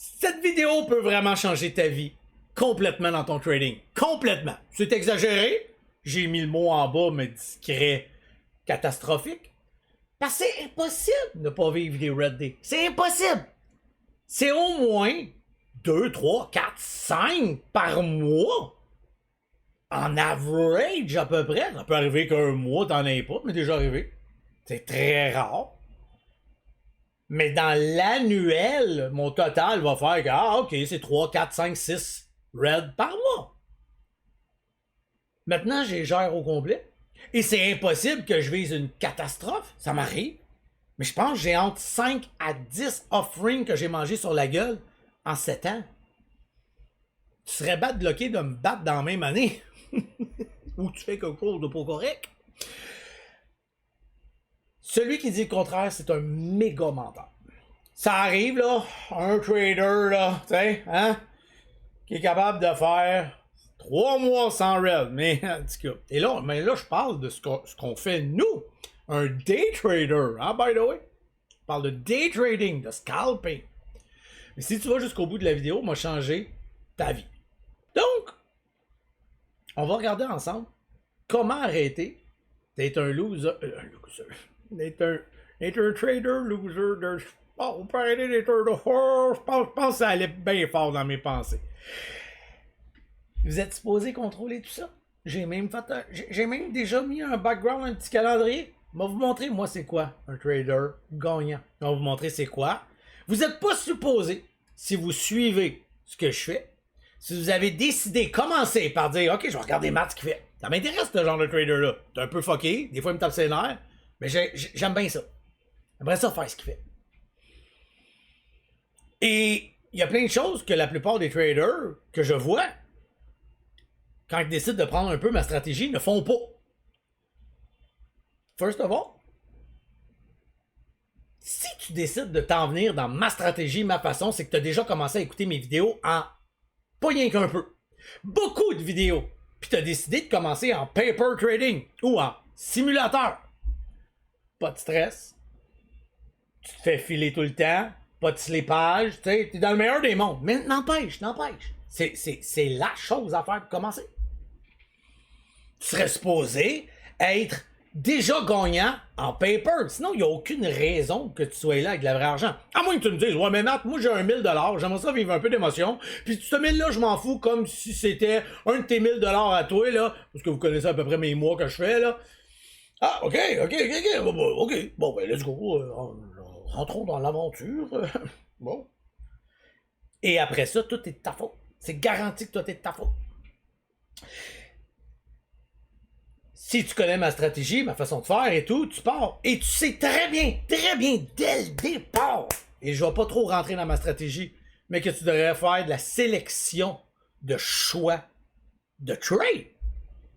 Cette vidéo peut vraiment changer ta vie complètement dans ton trading. Complètement. C'est exagéré. J'ai mis le mot en bas, mais discret, catastrophique. Parce que c'est impossible de ne pas vivre des Red Day. C'est impossible. C'est au moins 2, 3, 4, 5 par mois. En average, à peu près. Ça peut arriver qu'un mois, t'en aies pas, mais déjà arrivé. C'est très rare. Mais dans l'annuel, mon total va faire que, ok, c'est 3, 4, 5, 6 Red par mois. Maintenant, j'ai gère au complet. Et c'est impossible que je vise une catastrophe. Ça m'arrive. Mais je pense que j'ai entre 5 à 10 offerings que j'ai mangé sur la gueule en 7 ans. Tu serais bad bloqué de me battre dans la même année. Ou tu fais quelque chose de pas correct. Celui qui dit le contraire, c'est un méga menteur. Ça arrive, là, un trader, là, tu sais, hein, qui est capable de faire 3 mois sans red, mais en tout cas. Et là, mais là, je parle de ce qu'on fait, nous, un day trader, hein, by the way. Je parle de day trading, de scalping. Mais si tu vas jusqu'au bout de la vidéo, m'a changé ta vie. Donc, on va regarder ensemble comment arrêter d'être un loser. D'être un trader loser. On peut arrêter d'être un. Je pense que ça allait bien fort dans mes pensées. Vous êtes supposé contrôler tout ça? J'ai même déjà mis un background, un petit calendrier. Je vais vous montrer, moi, c'est quoi un trader gagnant. Je vais vous montrer c'est quoi. Vous n'êtes pas supposé, si vous suivez ce que je fais, si vous avez décidé, commencer par dire, OK, je vais regarder Matt ce qu'il fait. Ça m'intéresse, ce genre de trader-là. C'est un peu fucké, des fois, il me tape ses nerfs, mais j'aime bien ça. J'aimerais ça faire ce qu'il fait. Et il y a plein de choses que la plupart des traders que je vois, quand ils décident de prendre un peu ma stratégie, ne font pas. First of all, si tu décides de t'en venir dans ma stratégie, ma façon, c'est que tu as déjà commencé à écouter mes vidéos en pas rien qu'un peu. Beaucoup de vidéos. Puis tu as décidé de commencer en paper trading ou en simulateur. Pas de stress. Tu te fais filer tout le temps. Pas de slipage. Tu sais, t'es dans le meilleur des mondes. Mais n'empêche. C'est la chose à faire pour commencer. Tu serais supposé être déjà gagnant en paper. Sinon, il n'y a aucune raison que tu sois là avec de la vraie argent. À moins que tu me dises, ouais, mais Matt, moi j'ai un 1000$, j'aimerais ça vivre un peu d'émotion. Puis ce 1000$-là, je m'en fous comme si c'était un de tes 1000$ à toi, là. Parce que vous connaissez à peu près mes mois que je fais, là. Ah, ok. Bon, ben, let's go. Rentrons dans l'aventure. Bon. Et après ça, tout est de ta faute. C'est garanti que tout est de ta faute. Si tu connais ma stratégie, ma façon de faire et tout, tu pars. Et tu sais très bien, dès le départ, et je vais pas trop rentrer dans ma stratégie, mais que tu devrais faire de la sélection de choix de trade.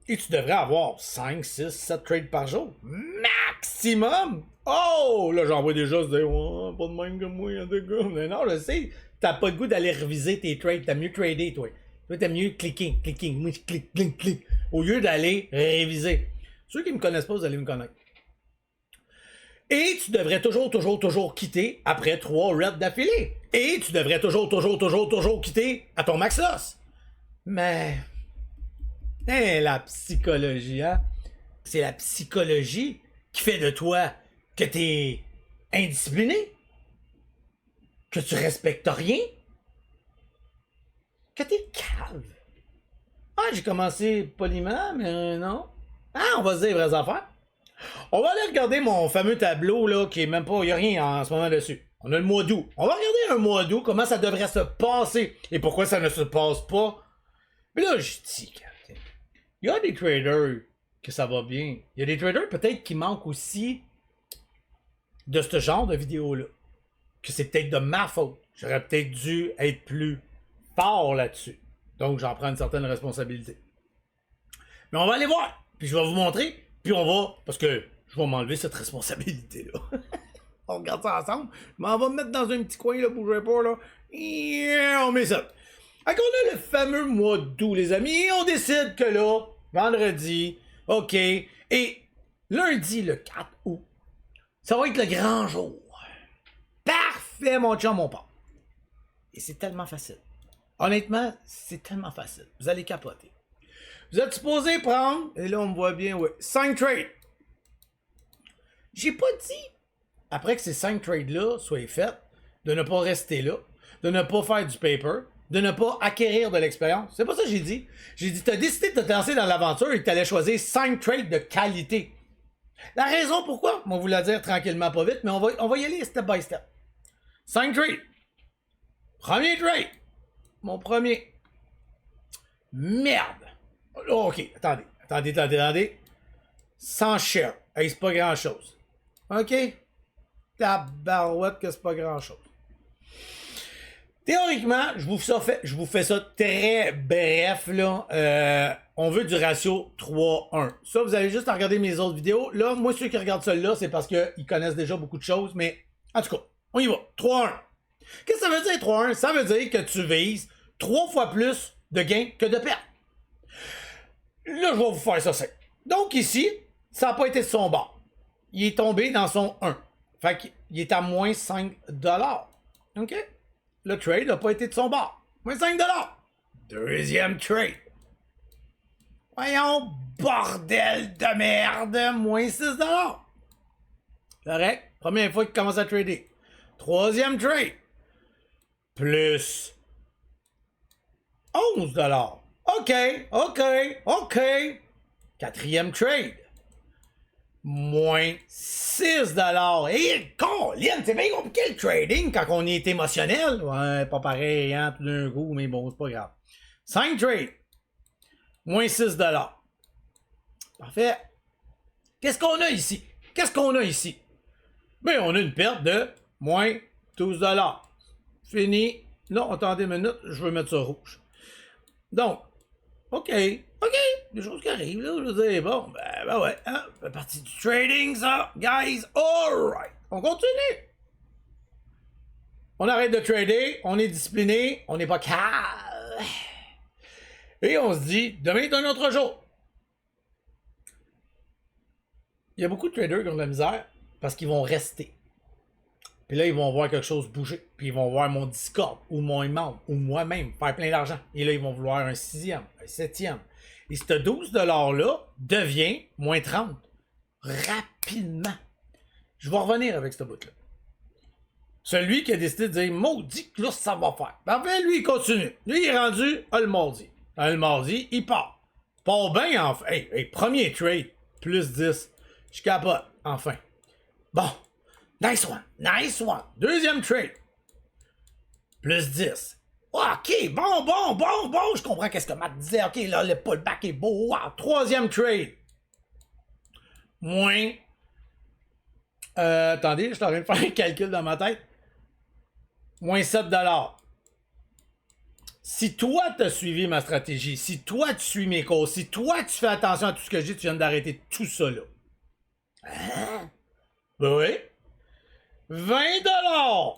Et tu devrais avoir 5, 6, 7 trades par jour. Maximum! Oh! Là, j'en vois déjà se dire, oh, pas de même que moi, y'a des gars. Mais non, je sais, t'as pas le goût d'aller reviser tes trades. T'as mieux trader, toi. Toi, t'as mieux clicking. Moi, je click. Au lieu d'aller réviser. Ceux qui me connaissent pas, vous allez me connaître. Et tu devrais toujours quitter après 3 reps d'affilée. Et tu devrais toujours quitter à ton max loss. Mais... la psychologie, hein? C'est la psychologie qui fait de toi que t'es indiscipliné, que tu respectes rien, que t'es cave. Ah, j'ai commencé poliment, mais non. Ah, on va se dire les vraies affaires. On va aller regarder mon fameux tableau, là, qui est même pas... Il n'y a rien en ce moment dessus. On a le mois d'août. On va regarder un mois d'août, comment ça devrait se passer. Et pourquoi ça ne se passe pas. Mais là, je dis... Il y a des traders que ça va bien. Il y a des traders peut-être qui manquent aussi de ce genre de vidéo-là. Que c'est peut-être de ma faute. J'aurais peut-être dû être plus fort là-dessus. Donc, j'en prends une certaine responsabilité. Mais on va aller voir. Puis je vais vous montrer. Puis on va... Parce que je vais m'enlever cette responsabilité-là. On regarde ça ensemble. Mais on va me mettre dans un petit coin, là, bougez pas, là. Et on met ça. Donc, on a le fameux mois d'août, les amis. Et on décide que là, vendredi, OK, et lundi, le 4 août, ça va être le grand jour. Parfait, mon chum, mon père. Et c'est tellement facile. Honnêtement, c'est tellement facile. Vous allez capoter. Vous êtes supposé prendre, et là on me voit bien, ouais, 5 trades. J'ai pas dit, après que ces 5 trades-là soient faits, de ne pas rester là, de ne pas faire du paper, de ne pas acquérir de l'expérience. C'est pas ça que j'ai dit. J'ai dit, t'as décidé de te lancer dans l'aventure et que t'allais choisir 5 trades de qualité. La raison pourquoi, on va vous la dire tranquillement, pas vite, mais on va y aller step by step. 5 trades. Premier trade. Mon premier. Merde. Oh, ok, attendez. 100 shares. Hey, c'est pas grand chose. Ok? Tabarouette que c'est pas grand chose. Théoriquement, je vous fais ça très bref, là. On veut du ratio 3-1. Ça, vous avez juste à regarder mes autres vidéos. Là, moi, ceux qui regardent celle-là, c'est parce qu'ils connaissent déjà beaucoup de choses, mais en tout cas, on y va. 3-1. Qu'est-ce que ça veut dire 3-1? Ça veut dire que tu vises 3 fois plus de gains que de pertes. Là, je vais vous faire ça simple. Donc ici, ça n'a pas été de son bord. Il est tombé dans son 1. Fait qu'il est à moins 5$. OK? Le trade n'a pas été de son bord. Moins 5$. Deuxième trade. Voyons, bordel de merde. Moins 6$. Correct? Première fois qu'il commence à trader. Troisième trade. Plus 11$. OK. Quatrième trade. Moins 6$. Et Colin, c'est bien compliqué le trading quand on est émotionnel. Ouais, pas pareil, hein, tout d'un coup, mais bon, c'est pas grave. 5 trades. Moins 6$. Parfait. Qu'est-ce qu'on a ici? Ben, on a une perte de moins 12$. Fini. Non, attendez une minute, je veux mettre ça rouge. Donc, OK, des choses qui arrivent, là, je veux dire, bon, ben ouais, hein, ça fait partie du trading, ça, guys, alright, on continue. On arrête de trader, on est discipliné, on n'est pas calme. Et on se dit, demain est un autre jour. Il y a beaucoup de traders qui ont de la misère parce qu'ils vont rester. Puis là, ils vont voir quelque chose bouger. Puis ils vont voir mon Discord, ou mon membre, ou moi-même faire plein d'argent. Et là, ils vont vouloir un 6e, un 7e. Et ce 12$-là devient moins 30. Rapidement. Je vais revenir avec ce bout-là. Celui qui a décidé de dire, maudit que là, ça va faire. Parfait, lui, il continue. Lui, il est rendu le mardi. Le mardi, il part. Pas bien, enfin. Hey, premier trade, plus 10. Je capote, enfin. Bon. Nice one. Deuxième trade. Plus 10. OK, bon. Je comprends qu'est-ce que Matt disait. OK, là, le pullback est beau. Wow. Troisième trade. Moins. Attendez, je suis en train de faire un calcul dans ma tête. Moins 7$. Si toi, tu as suivi ma stratégie, si toi, tu suis mes cours, si toi, tu fais attention à tout ce que je dis, tu viens d'arrêter tout ça, là. Hein? Ben oui. 20$.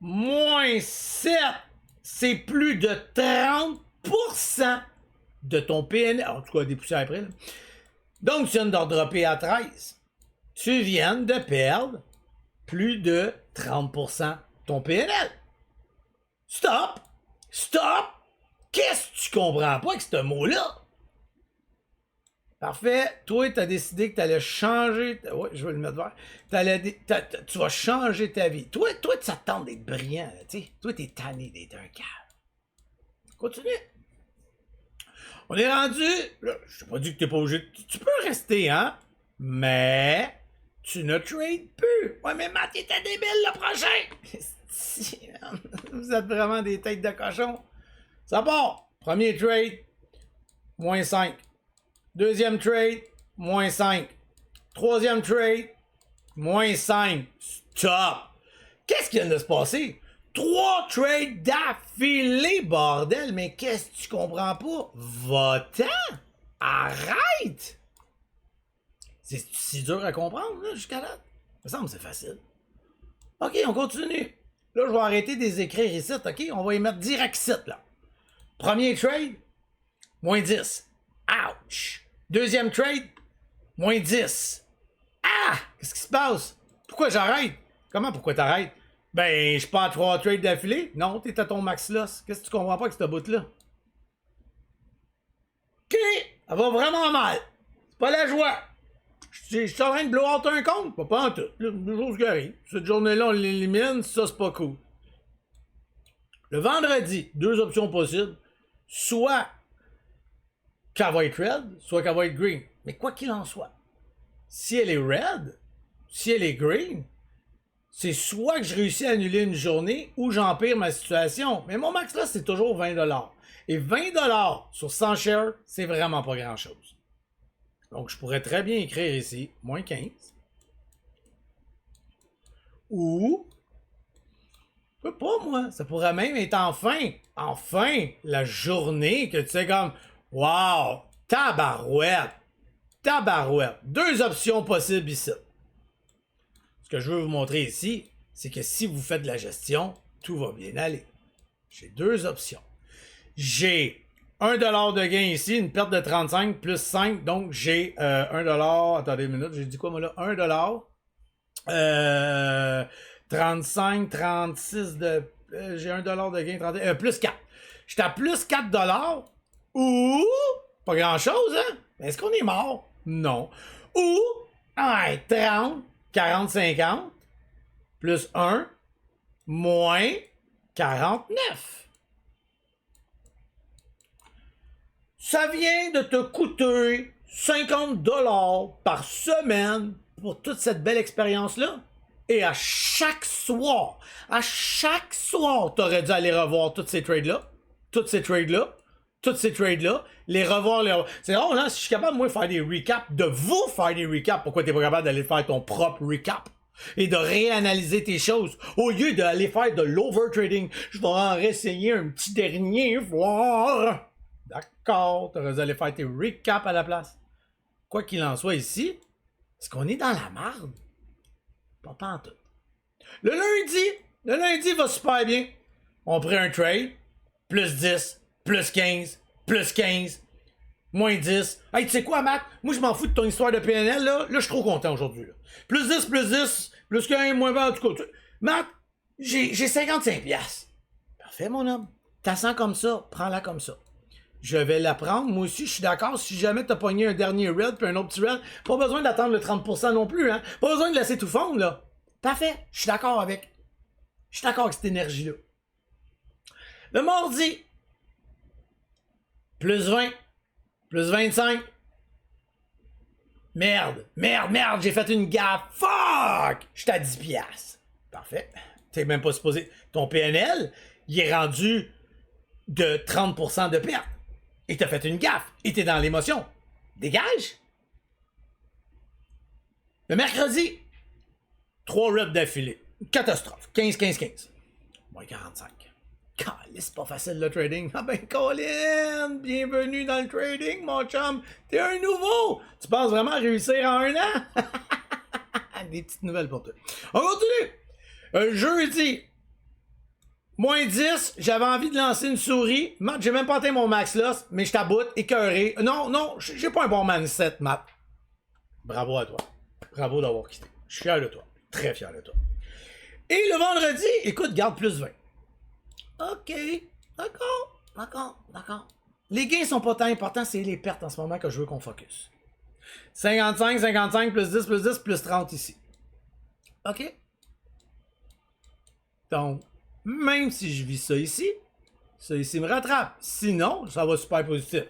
Moins 7. C'est plus de 30% de ton PNL. En tout cas, des poussières après. Là. Donc, tu viens de redropper à 13. Tu viens de perdre plus de 30% de ton PNL. Stop! Qu'est-ce que tu comprends pas avec ce mot-là? Parfait. Toi, tu as décidé que tu allais changer. Oui, je vais le mettre vert. Tu vas changer ta vie. Toi, tu t'attends d'être brillant. T'sais. Toi, tu es tanné d'être un calme. Continue. On est rendu. Là, je t'ai pas dit que tu n'es pas obligé. Tu peux rester, hein? Mais tu ne trades plus. Ouais, mais Matt, il était débile le prochain. Vous êtes vraiment des têtes de cochon. Ça part. Premier trade, moins 5. Deuxième trade, moins 5. Troisième trade, moins 5. Stop! Qu'est-ce qui vient de se passer? 3 trades d'affilée, bordel! Mais qu'est-ce que tu comprends pas? Va-t'en! Arrête! C'est si dur à comprendre, là, jusqu'à là? Ça me semble que c'est facile. OK, on continue. Là, je vais arrêter de les écrire ici, OK? On va les mettre direct ici, là. Premier trade, moins 10. Ouch! Deuxième trade, moins 10. Ah! Qu'est-ce qui se passe? Pourquoi j'arrête? Comment pourquoi t'arrêtes? Ben, je suis pas à 3 trades d'affilée. Non, t'es à ton max loss. Qu'est-ce que tu comprends pas avec cette bout-là? OK! Ça va vraiment mal. C'est pas la joie. Je suis en train de blow out un compte. Pas en tout. Deux choses qui arrivent. Cette journée-là, on l'élimine. Ça, c'est pas cool. Le vendredi, deux options possibles. Soit qu'elle va être red, soit qu'elle va être green. Mais quoi qu'il en soit, si elle est red, si elle est green, c'est soit que je réussis à annuler une journée ou j'empire ma situation. Mais mon max là, c'est toujours 20$. Et 20$ sur 100 shares, c'est vraiment pas grand-chose. Donc, je pourrais très bien écrire ici, moins 15. Ou, je sais pas moi, ça pourrait même être enfin, la journée que tu sais comme, wow, tabarouette. Deux options possibles ici. Ce que je veux vous montrer ici, c'est que si vous faites de la gestion, tout va bien aller. J'ai deux options. J'ai 1$ de gain ici, une perte de 35 plus 5, donc j'ai 1$. Attendez une minute, j'ai dit quoi moi là? 1$. 35, 36 de. J'ai 1$ de gain, 31, plus 4. J'étais à plus 4$. Ou. Pas grand chose, hein? Est-ce qu'on est mort? Non. Ou. 30, 40, 50. Plus 1. Moins 49. Ça vient de te coûter 50$ par semaine pour toute cette belle expérience-là. Et à chaque soir, t'aurais dû aller revoir toutes ces trades-là, les revoir. C'est drôle, hein? Si je suis capable, moi, de faire des recaps, de vous faire des recaps, pourquoi t'es pas capable d'aller faire ton propre recap? Et de réanalyser tes choses, au lieu d'aller faire de l'overtrading. Je vais en réessayer un petit dernier, voir. D'accord, t'aurais dû aller faire tes recaps à la place. Quoi qu'il en soit ici, est-ce qu'on est dans la marde? Pas pantoute. Le lundi va super bien. On prend un trade, plus 10, plus 15, plus 15, moins 10. Hey, tu sais quoi, Matt? Moi, je m'en fous de ton histoire de PNL, là. Là, je suis trop content aujourd'hui. Là. Plus 10, plus 15, moins 20, en tout cas. Matt, j'ai 55$. Parfait, mon homme. T'as 100 comme ça, prends-la comme ça. Je vais la prendre. Moi aussi, je suis d'accord. Si jamais t'as pogné un dernier red puis un autre petit red, pas besoin d'attendre le 30% non plus, hein. Pas besoin de laisser tout fondre, là. Parfait. Je suis d'accord avec. Je suis d'accord avec cette énergie-là. Le mardi, plus 20, plus 25. Merde, j'ai fait une gaffe. Fuck! J'étais à 10$. Parfait. T'es même pas supposé. Ton PNL, il est rendu de 30% de perte. Et t'as fait une gaffe. Et t'es dans l'émotion. Dégage! Le mercredi, 3 reps d'affilée. Catastrophe. 15, 15, 15. Moins 45. C'est pas facile le trading. Ah ben Colin, bienvenue dans le trading, mon chum. T'es un nouveau. Tu penses vraiment réussir en un an? Des petites nouvelles pour toi. On continue. Jeudi, moins 10, j'avais envie de lancer une souris. Matt, j'ai même pas atteint mon max loss, mais je t'aboute, écœuré. Non, j'ai pas un bon mindset, Matt. Bravo à toi. Bravo d'avoir quitté. Je suis fier de toi. Très fier de toi. Et le vendredi, écoute, garde plus 20. OK. D'accord. Les gains sont pas tant importants, c'est les pertes en ce moment que je veux qu'on focus. 55, plus 10, plus 30 ici. OK? Donc, même si je vis ça ici me rattrape. Sinon, ça va super positif.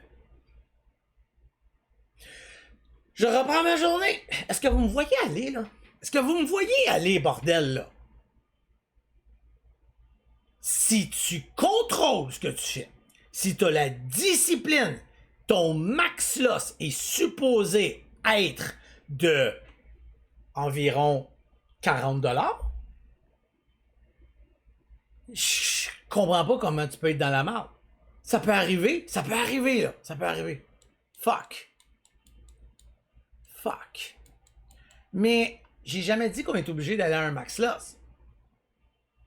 Je reprends ma journée. Est-ce que vous me voyez aller, là? Est-ce que vous me voyez aller, bordel, là? Si tu contrôles ce que tu fais, si tu as la discipline, ton max loss est supposé être de environ 40$, je comprends pas comment tu peux être dans la merde. Ça peut arriver, là. Ça peut arriver. Fuck. Mais j'ai jamais dit qu'on est obligé d'aller à un max loss.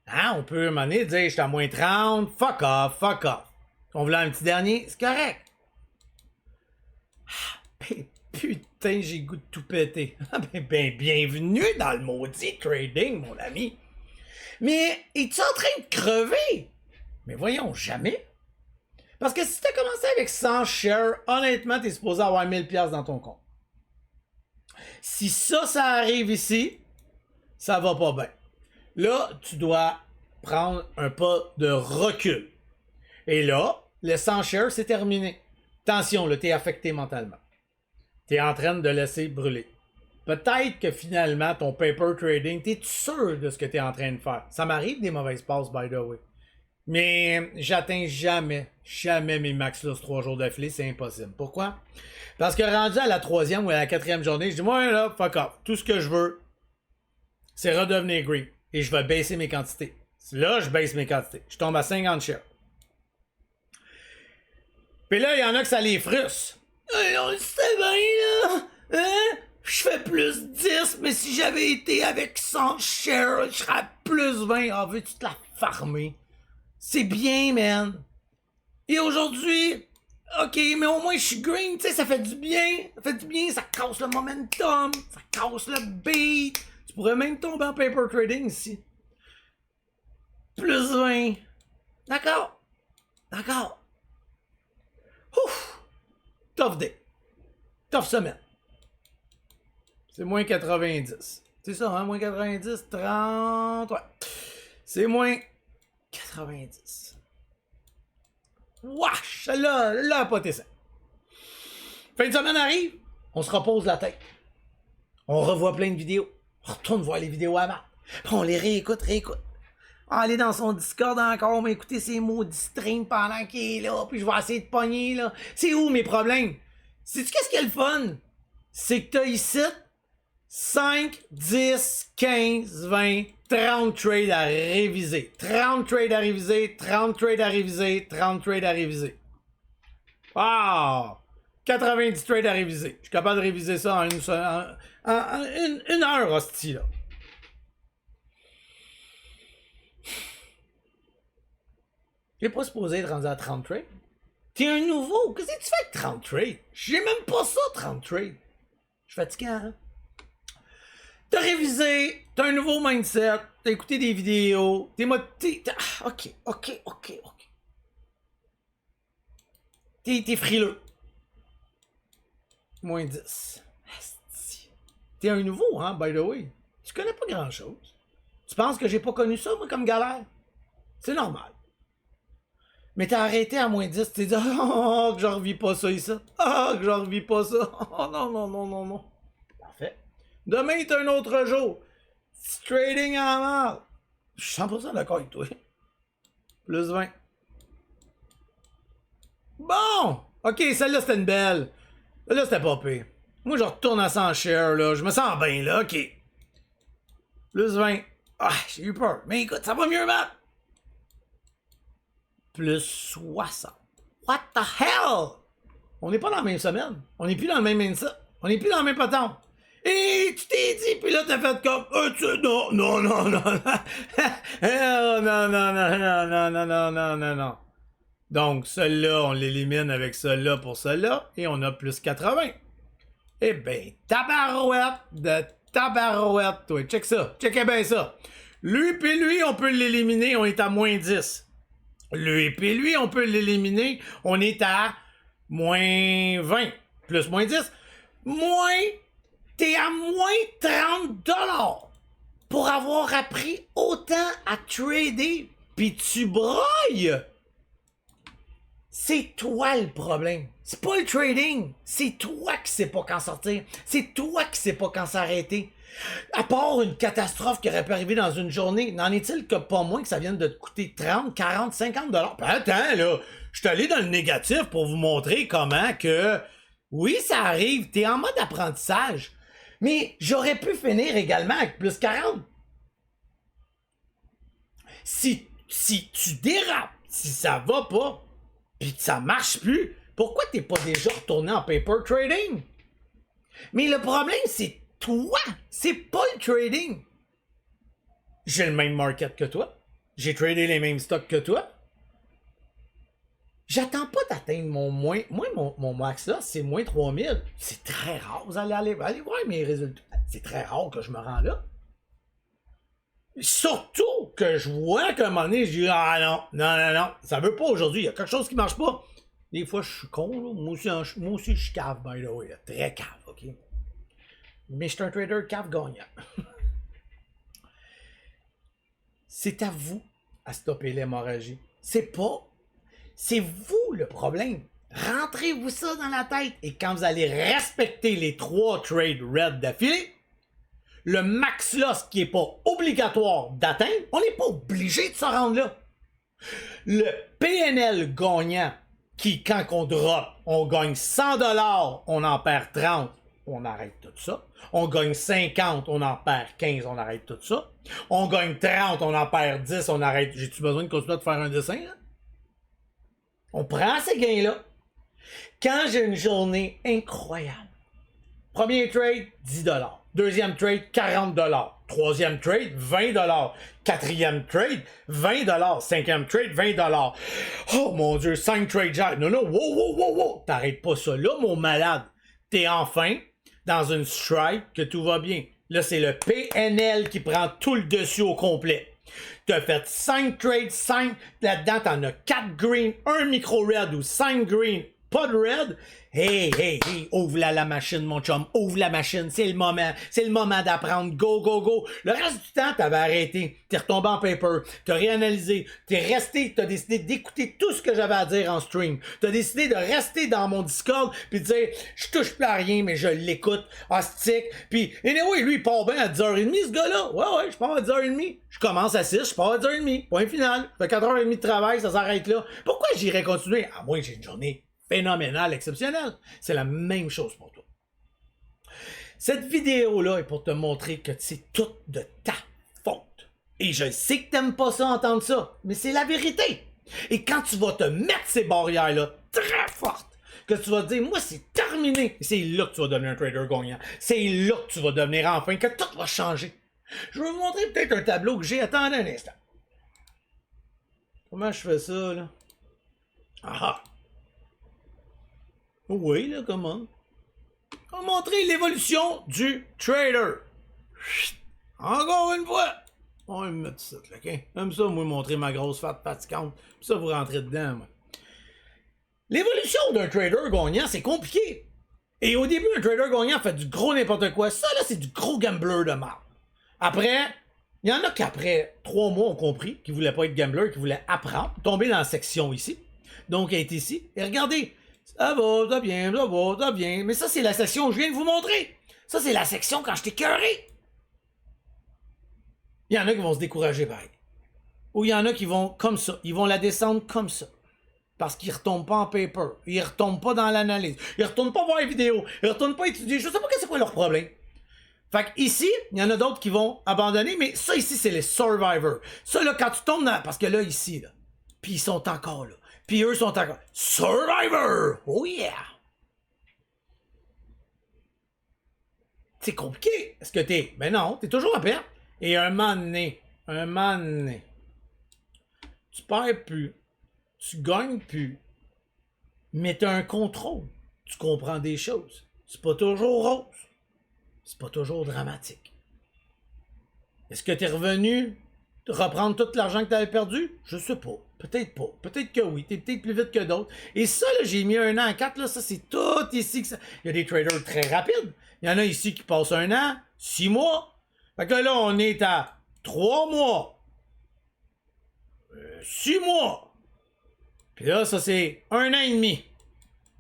Hein, on peut à un moment donné dire j'étais à moins 30, fuck off. On voulait un petit dernier, c'est correct. Putain, j'ai goût de tout péter. Bienvenue dans le maudit trading, mon ami. Mais es-tu en train de crever? Mais voyons, jamais. Parce que si t'as commencé avec 100 shares, honnêtement, t'es supposé avoir 1000$ dans ton compte. Si ça arrive ici, ça va pas bien. Là, tu dois prendre un pas de recul. Et là, le 100 shares, c'est terminé. Attention, là, t'es affecté mentalement. T'es en train de laisser brûler. Peut-être que finalement, ton paper trading, t'es sûr de ce que t'es en train de faire. Ça m'arrive des mauvaises passes, by the way. Mais j'atteins jamais mes max loss 3 jours d'affilée, c'est impossible. Pourquoi? Parce que rendu à la 3e ou à la 4e journée, je dis, moi là, fuck off. Tout ce que je veux, c'est redevenir green. Et je vais baisser mes quantités. Là, je baisse mes quantités. Je tombe à 50 shares. Puis là, il y en a que ça les frustre. Hey, on le sait bien, là. Hein? Je fais plus 10, mais si j'avais été avec 100 shares, je serais à plus 20. Ah, veux-tu te la farmer? C'est bien, man. Et aujourd'hui, ok, mais au moins je suis green, tu sais, ça fait du bien. Ça fait du bien, ça casse le momentum, ça casse le beat. Tu pourrais même tomber en paper trading ici. Plus 20. D'accord. D'accord. Ouf. Tough day. Tough semaine. C'est moins 90. C'est ça, hein? Moins 90, 30. Ouais. C'est moins 90. Wesh! Là, a pas été ça. Fin de semaine arrive, on se repose la tête. On revoit plein de vidéos. On retourne voir les vidéos à Matt. Puis on les réécoute. Aller dans son Discord encore, m'écouter ses maudits streams pendant qu'il est là, puis je vais essayer de pogner, là. C'est où mes problèmes? Sais-tu qu'est-ce qui est le fun? C'est que t'as ici 5, 10, 15, 20, 30 trades à réviser. 30 trades à réviser, 30 trades à réviser, 30 trades à réviser. Wow! 90 trades à réviser. Je suis capable de réviser ça en une heure, hostie, là. T'es pas supposé être rendu à 30 trades. T'es un nouveau. Qu'est-ce que tu fais avec 30 trades? J'ai même pas ça, 30 trades. Je suis fatigué, hein? T'as révisé, t'as un nouveau mindset, t'as écouté des vidéos, ok. T'es frileux. Moins 10. T'es un nouveau, hein, by the way. Tu connais pas grand-chose. Tu penses que j'ai pas connu ça, moi, comme galère? C'est normal. Mais t'as arrêté à moins 10, t'es dit, oh, que j'en revis pas ça ici. Ah, que j'en revis pas ça. Oh, non. Parfait. Demain est un autre jour. C'est trading en mal. Je suis 100% d'accord avec toi. Plus 20. Bon! Ok, celle-là c'était une belle. Celle-là c'était pas pire. Moi je retourne à 100 shares là. Je me sens bien là, ok. Plus 20. Ah, j'ai eu peur. Mais écoute, ça va mieux, Matt. Plus 60. What the hell? On n'est pas dans la même semaine. On n'est plus dans le même mindset. On n'est plus dans le même patente. Et tu t'es dit, puis là t'as fait comme, non. Non. Donc, celui-là, on l'élimine avec celui-là pour celui-là, et on a plus 80. Eh ben, tabarouette, toi. Check ça. Checkez bien ça. Lui puis lui, on peut l'éliminer, on est à moins 10. Lui puis lui, on peut l'éliminer, on est à moins 20. Plus moins 10. T'es à moins 30$ pour avoir appris autant à trader, puis tu broyes. C'est toi le problème. C'est pas le trading. C'est toi qui sais pas quand sortir. C'est toi qui sais pas quand s'arrêter. À part une catastrophe qui aurait pu arriver dans une journée, n'en est-il que pas moins que ça vienne de te coûter 30, 40, 50$? Ben attends, là, je suis allé dans le négatif pour vous montrer comment que, oui, ça arrive, t'es en mode apprentissage, mais j'aurais pu finir également avec plus 40. Si tu dérapes, si ça va pas, pis que ça marche plus, pourquoi t'es pas déjà retourné en paper trading? Mais le problème, c'est toi, c'est pas le trading. J'ai le même market que toi. J'ai tradé les mêmes stocks que toi. J'attends pas d'atteindre mon moins. Moi, mon max là, c'est moins 3000. C'est très rare. Vous allez voir mes résultats. C'est très rare que je me rends là. Surtout que je vois qu'à un moment donné, je dis ah non, ça veut pas aujourd'hui, il y a quelque chose qui marche pas. Des fois, je suis con, là. Moi aussi, je suis cave, by the way, là. Très cave, ok? Mais je suis un trader cave gagnant. C'est à vous à stopper l'hémorragie. C'est vous le problème. Rentrez-vous ça dans la tête et quand vous allez respecter les 3 trades red d'affilée, le max loss qui n'est pas obligatoire d'atteindre, on n'est pas obligé de se rendre là. Le PNL gagnant qui, quand on drop, on gagne 100$, on en perd 30, on arrête tout ça. On gagne 50, on en perd 15, on arrête tout ça. On gagne 30, on en perd 10, on arrête. J'ai-tu besoin de continuer de faire un dessin, là? On prend ces gains-là. Quand j'ai une journée incroyable, premier trade, 10$. Deuxième trade, 40$. Troisième trade, 20$. Quatrième trade, 20$. Cinquième trade, 20$. Oh mon Dieu, 5 trades, Jack. Non, wow. T'arrêtes pas ça là, mon malade. T'es enfin dans une strike que tout va bien. Là, c'est le PNL qui prend tout le dessus au complet. T'as fait 5 trades, 5. Là-dedans, t'en as 4 green, 1 micro-red ou 5 green, pas de red. Hey, ouvre la machine, mon chum, ouvre la machine, c'est le moment d'apprendre, go. Le reste du temps, t'avais arrêté, t'es retombé en paper, t'as réanalysé, t'es resté, t'as décidé d'écouter tout ce que j'avais à dire en stream, t'as décidé de rester dans mon Discord, puis de dire, je touche plus à rien, mais je l'écoute, hostique, puis anyway, lui, il part bien à 10h30, ce gars-là, ouais, je pars à 10h30, je commence à 6, je pars à 10h30, point final, fait 4h30 de travail, ça s'arrête là, pourquoi j'irais continuer, à moins que j'ai une journée phénoménal, exceptionnel. C'est la même chose pour toi. Cette vidéo-là est pour te montrer que c'est tout de ta faute. Et je sais que t'aimes pas ça, entendre ça, mais c'est la vérité. Et quand tu vas te mettre ces barrières-là très fortes, que tu vas te dire, moi, c'est terminé, c'est là que tu vas devenir un trader gagnant. C'est là que tu vas devenir enfin, que tout va changer. Je vais vous montrer peut-être un tableau que j'ai. Attendez un instant. Comment je fais ça, là? Ah! Oui, là, comment? On va montrer l'évolution du trader. Encore une fois. On va me mettre ça, là, ok? Comme ça, moi, montrer ma grosse fat fatigante. Puis ça, vous rentrez dedans, moi. L'évolution d'un trader gagnant, c'est compliqué. Et au début, un trader gagnant fait du gros n'importe quoi. Ça, là, c'est du gros gambler de marde. Après, il y en a qui, après 3 mois, ont compris qu'ils voulaient pas être gambler, qu'ils voulaient apprendre, tomber dans la section ici. Donc, elle est ici. Et regardez. Ça va bien. Mais ça, c'est la section que je viens de vous montrer. Ça, c'est la section quand je t'ai cœuré. Il y en a qui vont se décourager, pareil. Ou il y en a qui vont comme ça. Ils vont la descendre comme ça. Parce qu'ils ne retombent pas en paper. Ils ne retombent pas dans l'analyse. Ils ne retournent pas voir les vidéos. Ils ne retournent pas étudier. Je ne sais pas c'est quoi leur problème. Fait que ici, il y en a d'autres qui vont abandonner. Mais ça, ici, c'est les survivors. Ça, là, quand tu tombes dans... Parce que là, ici, là. Puis ils sont encore là. Puis eux sont encore... Survivor! Oh yeah! C'est compliqué. Est-ce que t'es... Ben non, t'es toujours à perdre. Et un moment donné, tu perds plus, tu gagnes plus, mais t'as un contrôle. Tu comprends des choses. C'est pas toujours rose. C'est pas toujours dramatique. Est-ce que t'es revenu reprendre tout l'argent que t'avais perdu? Je sais pas. Peut-être pas. Peut-être que oui. T'es peut-être plus vite que d'autres. Et ça, là, j'ai mis 1 an à 4, là, ça, c'est tout ici. Que ça... Il y a des traders très rapides. Il y en a ici qui passent 1 an, 6 mois. Fait que là, on est à 3 mois. 6 mois. Puis là, ça, c'est 1 an et demi.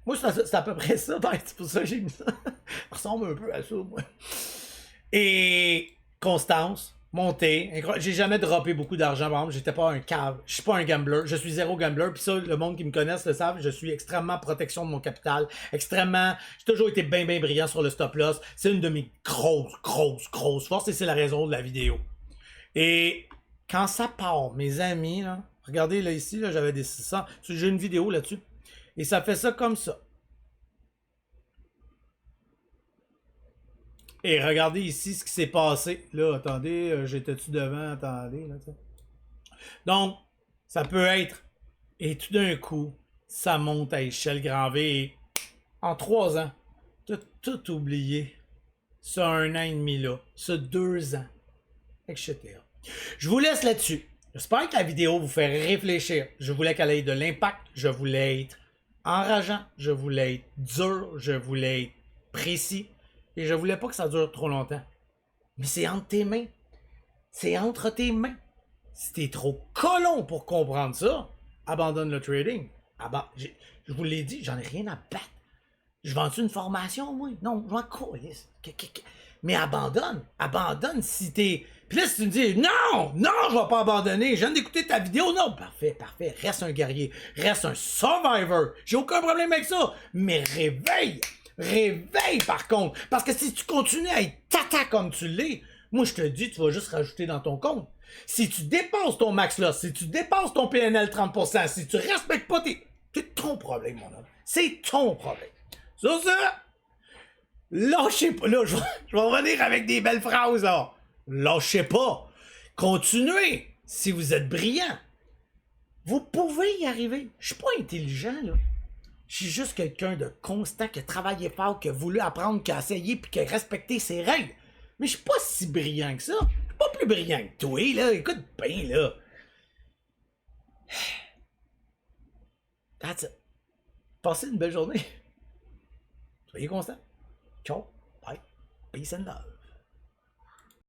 Moi, c'est à peu près ça. C'est pour ça que j'ai mis ça. Ça ressemble un peu à ça, moi. Et constance, montée. J'ai jamais droppé beaucoup d'argent. Par exemple, j'étais pas un cave. Je suis pas un gambler. Je suis zéro gambler. Puis ça, le monde qui me connaisse le savent. Je suis extrêmement protection de mon capital. Extrêmement. J'ai toujours été bien brillant sur le stop loss. C'est une de mes grosses forces. Et c'est la raison de la vidéo. Et quand ça part, mes amis, là, regardez là ici, là, j'avais des 600. J'ai une vidéo là-dessus. Et ça fait ça comme ça. Et regardez ici ce qui s'est passé. Là, attendez, j'étais-tu devant? Attendez. Là, donc, ça peut être. Et tout d'un coup, ça monte à échelle grand V. Et en 3 ans, tu as tout oublié. Ce 1 an et demi là. Ce 2 ans. Etc. Je vous laisse là-dessus. J'espère que la vidéo vous fait réfléchir. Je voulais qu'elle ait de l'impact. Je voulais être enrageant. Je voulais être dur. Je voulais être précis. Et je voulais pas que ça dure trop longtemps. Mais c'est entre tes mains. C'est entre tes mains. Si t'es trop colon pour comprendre ça, abandonne le trading. Je vous l'ai dit, j'en ai rien à battre. Je vends-tu une formation, moi? Non, je m'en calisse. Mais abandonne. Abandonne si t'es... Puis là, si tu me dis, non, je vais pas abandonner, je viens d'écouter ta vidéo, non, parfait, reste un guerrier, reste un survivor, j'ai aucun problème avec ça, mais réveille par contre, parce que si tu continues à être tata comme tu l'es, moi je te dis, tu vas juste rajouter dans ton compte. Si tu dépasses ton max loss, si tu dépasses ton PNL 30%, si tu respectes pas c'est ton problème, mon homme, c'est ton problème. Sur ça, lâchez pas, là, je vais revenir avec des belles phrases, là. Lâchez pas. Continuez. Si vous êtes brillant, vous pouvez y arriver. Je suis pas intelligent, là. Je suis juste quelqu'un de constant qui a travaillé fort, qui a voulu apprendre, qui a essayé, puis qui a respecté ses règles. Mais je suis pas si brillant que ça. Je suis pas plus brillant que toi, là. Écoute bien, là. That's it. Passez une belle journée. Soyez constant. Ciao. Bye. Peace and love.